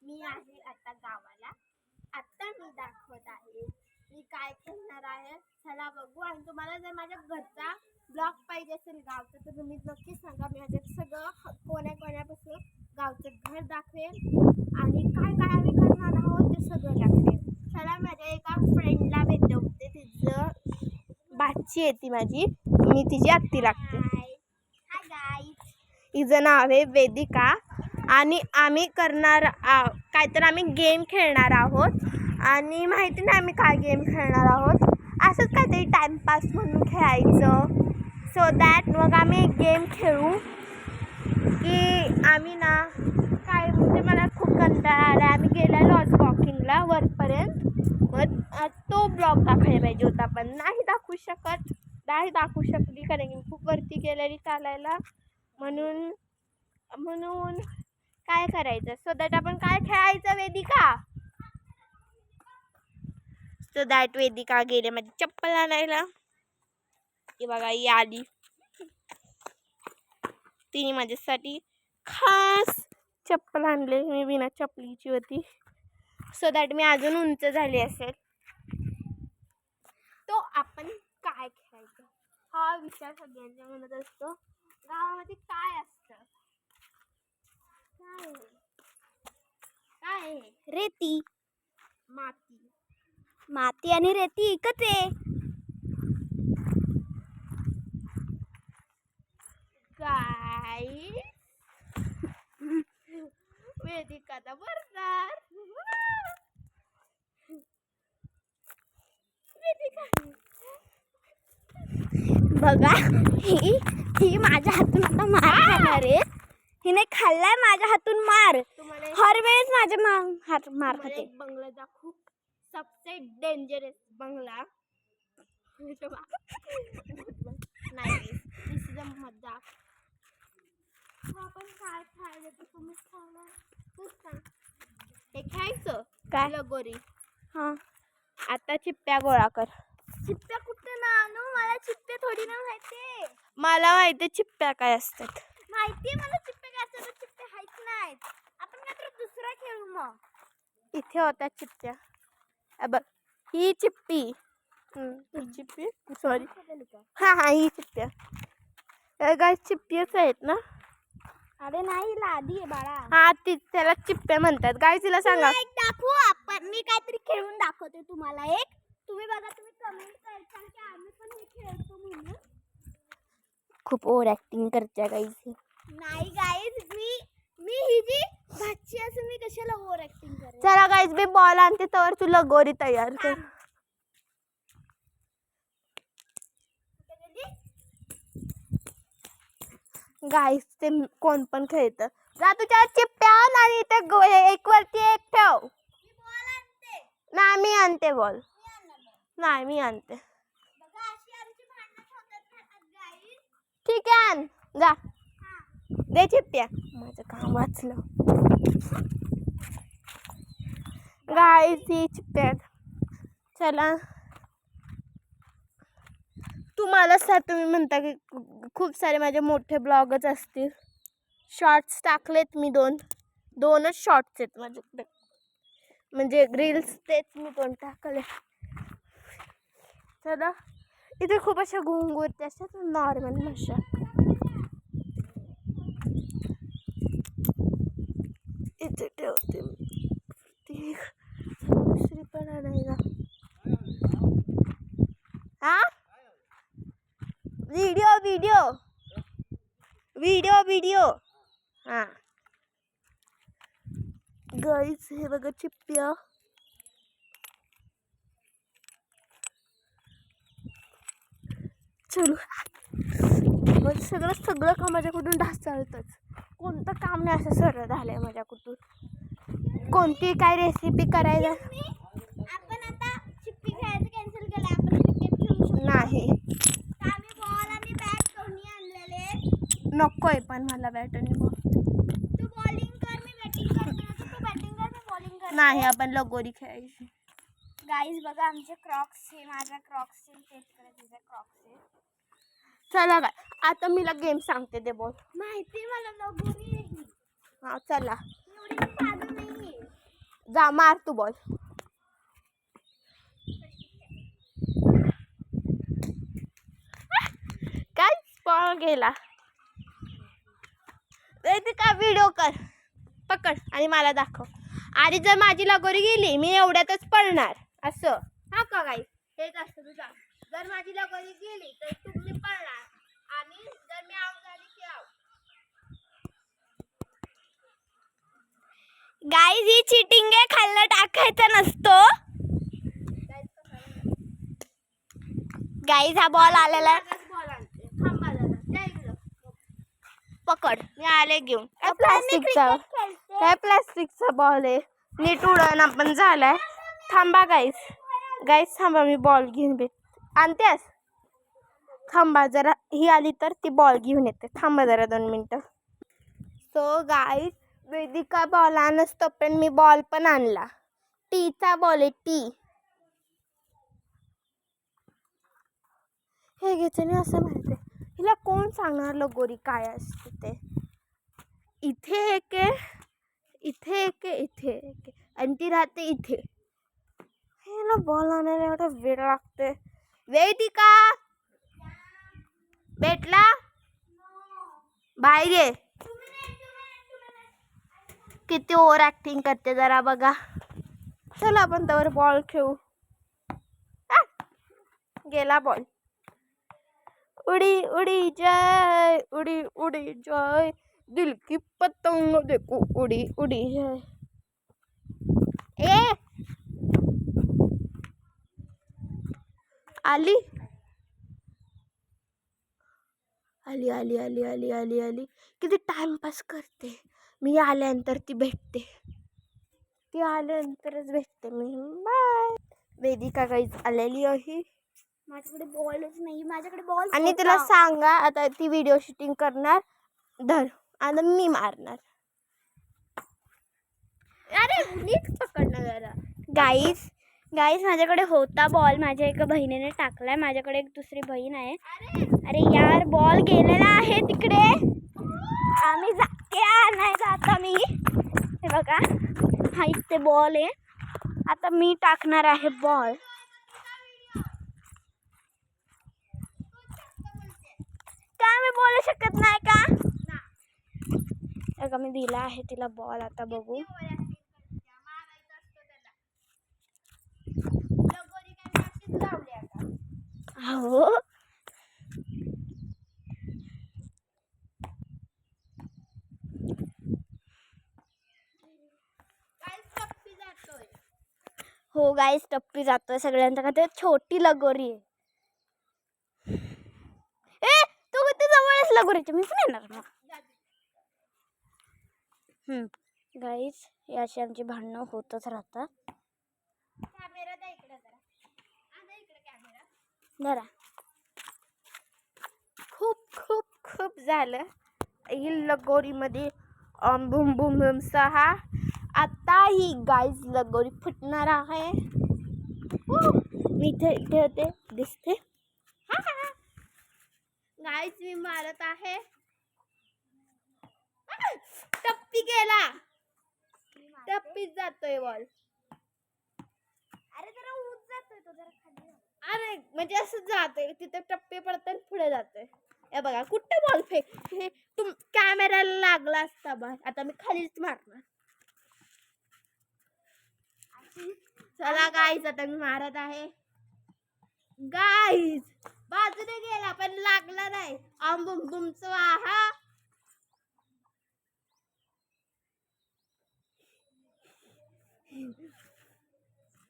मी आहे आता गावाला. आता मी दाखवत आहे मी काय खेळणार आहे. चला बघू. आणि तुम्हाला जर माझ्या घरचा ब्लॉग पाहिजे असेल गावचं तर तुम्ही नक्की सांगा. मी माझ्या सगळं कोण्यापासून गावचं घर दाखवेल आणि काय काय आम्ही करणार आहोत ते सगळं दाखवेल. चला माझ्या एका फ्रेंडला भेटवते. तिचं भाची आहे ती माझी. मी तिची आत्ती लागते. Hi guys. हिचं नाव आहे वेदिका आणि आम्ही करणार काय तर आम्ही गेम खेळणार आहोत. आणि माहिती नाही आम्ही काय गेम खेळणार आहोत. असंच काहीतरी टाइमपास म्हणून खेळायचं. सो दॅट मग आम्ही एक गेम खेळू की आम्ही ना काय म्हणजे मला खूप कंटाळा आला. आम्ही गेलेलो आज वॉकिंगला वरपर्यंत. मग तो ब्लॉग दाखवायला पाहिजे होता पण नाही दाखवू शकली कारण की खूप वरती गेलेली चालायला. म्हणून काय करायचं. सो दॅट आपण काय खेळायचं वेदिका. सो दॅट वेदिका गेले माझी चप्पल आणायला. हे बघा ही आली. तिने माझ्यासाठी खास चप्पल आणले. मी बिना चपलीची होती. सो दॅट मी अजून उंच झाली असेल. तो आपण काय खेळायचं हा विचार सगळ्यांच्या मनात असतो. गावामध्ये काय असतं. काय रेती माती आणि रेती एकच आहे. काय वेदिका आता बरणार. बघा ही माझ्या हातून आता मार खाणार आहे. हिने खाल्लाय माझ्या हातून मार. हर वेळेस माझ्या मार खाते. बंगला दाखवू. सबसे डेंजरस बंगला. नाही दिस इज अ मजाक. आपण काय खायचं तुम्ही सांगा. तूच सांग. हे खायचं काय लगोरी. हा आता चिप्प्या गोळा कर. चिप्प्या कुठे ना आणू. मला चिप्प्या थोडी ना माहिती. मला माहिती चिप्प्या काय असतात. माहिती मला चिप्प्या काय असतात. चिप्प्या हायच नाहीत. आपण मात्र दुसरा खेळू मग. इथे होत्या चिप्प्या. बघ ही चिप्पी. ही चिप्पी सॉरी. हा ही चिप्प्या. गाय चिप्पीच आहेत ना. अरे नाही लादी आहे बाळा. हा ती त्याला चिप्प्या म्हणतात. गाय तिला सांगा दाखवू आपण. मी काहीतरी खेळून दाखवते तुम्हाला एक. तुम्ही बघा तुम्ही कमेंट करता की आम्ही पण हे खेळतो म्हणून. खूप ओव्हर ऍक्टिंग करते गाईज. नाही गाईज मी ही जी भाची असून मी कशाला ओव्हर ऍक्टिंग करेन. चला गाईज मी बॉल आणते तर तू लगोरी तयार कर. गाईज ते कोण पण खेळतं. जा तुझ्या चिप्प्या आणि इथे एक वरती एक ठेव. नाही मी आणते बॉल. नाही मी आणते. ठीक आहे आण जा. दे चिप्प्या. माझं काम वाचलं. गाईज ही चिप्प्या. चला तुम्हाला तुम्ही म्हणता की खूप सारे माझे मोठे ब्लॉगच असतील. शॉर्ट्स टाकलेत मी दोनच शॉर्ट्स आहेत माझ्याकडे. म्हणजे रील्स तेच मी 2 टाकले. चला इथे खूप अशा घुंगुरत्या असतात नॉर्मल माशा. इथे ठेवते ती दुसरी पण आणायला. हा व्हिडिओ हा गाईज हे बघा चिप्प्या. चलो सगळं काम माझ्याकडून ढासळतच. कोणतं काम नाही असं सरळ झालंय माझ्याकडून. कोणती काय रेसिपी करायला. आपण आता चिप्पी खेळायचं कॅन्सल केलं. आपण क्रिकेट खेळू शकतो. नाही आम्ही बॉल आणि बॅट दोन्ही आणलेले. नकोय पण मला बॅट आणि बॉल. तू बॉलिंग कर मी बॅटिंग करते. तू बॅटिंग कर मी बॉलिंग करते. नाही आपण लगोरी खेळायची. गाईज बघा आमचे क्रॉक्स हे माझ्या क्रॉक्सचे टेस्ट करा. तुझ्या क्रॉक्सचे. चला काय आता मीला गेम सांगते. दे बॉल. माहिती मला लगोरी. हा चला. एवढी साधं नाही. जा मार तू बॉल. काय बॉल गेला. का व्हिडिओ कर, पकड आणि मला दाखव. आणि जर माझी लगोरी गेली मी एवढ्यातच पळणार असं. हा का गाईस, हेच असतं तुझा. जर माझी लगोरी गेली तर तुम्ही पळणार आणि जर मी आऊट झाली की आऊट. गाईस ही चीटिंग आहे, खाल्लं टाकायचं नसतो. गाईस हा बॉल आलेला आहे. पकड, मी आले घेऊन. काय प्लास्टिकचा बॉल आहे, नीट उडण आपण झालाय. थांबा गाईस, गाईस थांबा, मी बॉल घेऊन आणतेस. थांबा जरा, ही आली तर ती बॉल घेऊन येते. थांबा जरा 2 मिनिटं. सो गाईस, वेदिका बॉल आणस तोपर्यंत मी बॉल पण आणला. टीचा बॉल आहे, टी. हे घ्यायचं नाही असं माहिती. हिला कोण सांगणार लगोरी काय असते ते. इथे एक आहे, इथे एक आहे, इथे एक आहे, आणि ती राहते इथे. हे ना बॉल आणायला एवढा वेळ लागते. वेदिका भेटला, बाहेर ये. किती ओव्हर ऍक्टिंग करते जरा बघा. चला आपण त्यावर बॉल खेळू. गेला बॉल. उडी उडी जय, उडी उडी जय, दिल की पतंग देखो उडी उडी जय. ए आली आली आली आली आली आली आली. किती टाइमपास करते. मी आल्यानंतर ती भेटते, ती आल्यानंतरच भेटते मी. बाय. वेदिका गाईज आलेली आहे. माझ्याकडे बॉलच नाही, माझ्याकडे बॉल. आणि तिला सांगा आता ती व्हिडिओ शूटिंग करणार. धर, आणि मी मारणार. अरे नीट पकडणार जरा. गाईस गाईस माझ्याकडे होता बॉल, माझ्या एका बहिणीने टाकलाय. माझ्याकडे एक दुसरी बहीण आहे. अरे यार बॉल गेलेला आहे तिकडे. आम्ही नाही जाता मी. हे बघा, हा इथे बॉल आहे. आता मी टाकणार आहे बॉल. काय मी बोलू शकत नाही का. अगं मी दिला आहे तिला बॉल. आता बघू. हो हो गाईस, टप्पी जातोय सगळ्यांचा. का ते छोटी लगोरी आहे. ए तू किती जवळच लगोरीच्या, मी पण येणार मग. गाईस हे अशी आमची भांडणं होतच राहतात. जरा खूप खूप खूप झालं ही लगोरीमध्ये. बुम बुम बुम 6. आता ही गाईज लगोरी फुटणार आहे. मी इथे इथे होते, दिसते. गाईज मी मारत आहे. टप्पी गेला, टप्पीच जातोय बॉल. अरे जरा उंच जातोय तो, जरा खाली. अरे म्हणजे असं जातोय, तिथे टप्पे पडतात पुढे जातोय. हे बघा कुठे बॉल फेक. हे कॅमेराला लागला असता बॉल. आता मी खालीच मारणार. चला गाईज आता मी मारत आहे. गाईज बाजूने गेला पण लागला नाही. बुम बुम स्वाहा.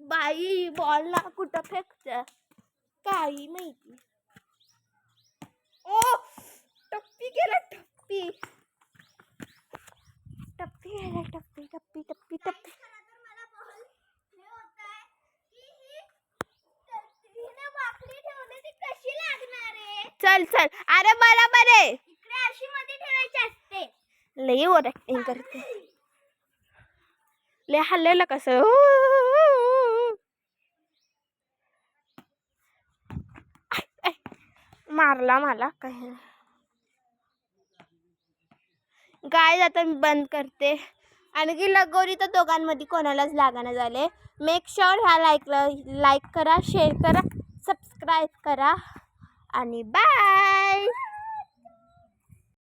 बाई बॉलला कुठं फेकत काही माहिती. ओ टप्पी गेला, टप्पी टप्पी गेला, टप्पी टप्पी टप्पी टप्पी. चल चल, अरे बरोबर आहे. इकडे अशी मध्ये ठेवायची असते. लई ओव्हर ऍक्टिंग करते. लय हल्लेलं कसं. मारला मला काय. गाय आता मी बंद करते. आणखी लगोरी तर दोघांमध्ये कोणालाच लागणं झाले. मेक शुअर ह्या लाईक करा, शेअर करा, सबस्क्राईब करा आणि बाय.